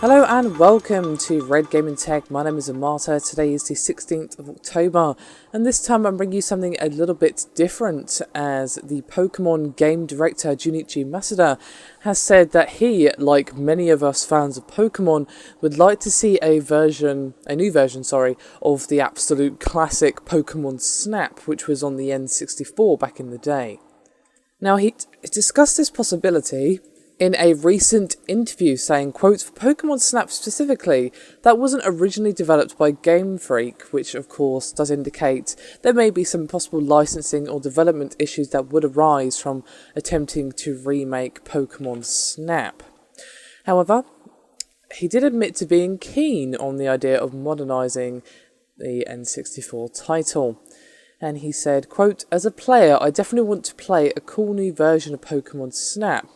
Hello and welcome to Red Gaming Tech. My name is Amata. Today is the 16th of October and this time I'm bringing you something a little bit different, as the Pokemon game director Junichi Masuda has said that he, like many of us fans of Pokemon, would like to see a new version of the absolute classic Pokemon Snap, which was on the N64 back in the day. Now he discussed this possibility in a recent interview, saying, quote, "For Pokemon Snap specifically, that wasn't originally developed by Game Freak," which of course does indicate there may be some possible licensing or development issues that would arise from attempting to remake Pokemon Snap. However, he did admit to being keen on the idea of modernising the N64 title. And he said, quote, "As a player, I definitely want to play a cool new version of Pokemon Snap.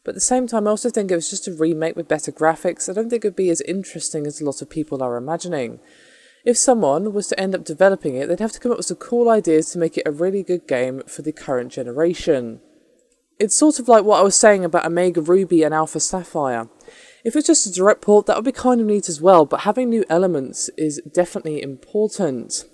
But at the same time, I also think it was just a remake with better graphics. I don't think it would be as interesting as a lot of people are imagining. If someone was to end up developing it, they'd have to come up with some cool ideas to make it a really good game for the current generation. It's sort of like what I was saying about Omega Ruby and Alpha Sapphire. If it's just a direct port, that would be kind of neat as well, but having new elements is definitely important."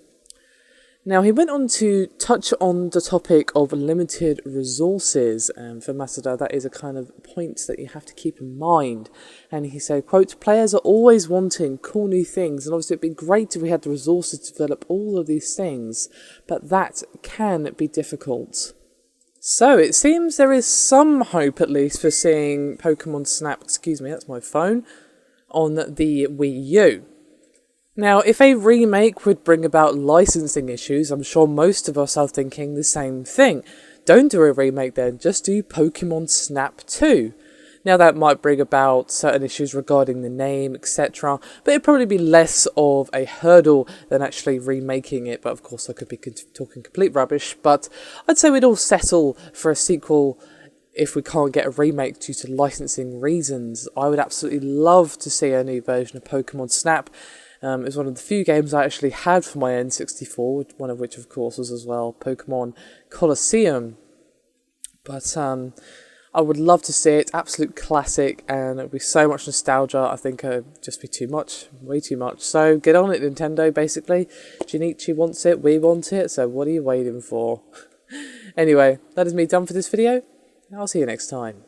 Now, he went on to touch on the topic of limited resources, and for Masuda, that is a kind of point that you have to keep in mind. And he said, quote, "Players are always wanting cool new things, and obviously it'd be great if we had the resources to develop all of these things, but that can be difficult." So, it seems there is some hope, at least, for seeing Pokemon Snap, excuse me, that's my phone, on the Wii U. Now, if a remake would bring about licensing issues, I'm sure most of us are thinking the same thing. Don't do a remake then, just do Pokemon Snap 2. Now, that might bring about certain issues regarding the name, etc., but it'd probably be less of a hurdle than actually remaking it. But of course, I could be talking complete rubbish, but I'd say we'd all settle for a sequel if we can't get a remake due to licensing reasons. I would absolutely love to see a new version of Pokemon Snap. It was one of the few games I actually had for my N64, one of which, of course, was as well Pokemon Colosseum. But I would love to see it, absolute classic, and it would be so much nostalgia. I think it would just be too much, way too much. So get on it, Nintendo, basically. Junichi wants it, we want it, so what are you waiting for? Anyway, that is me done for this video. I'll see you next time.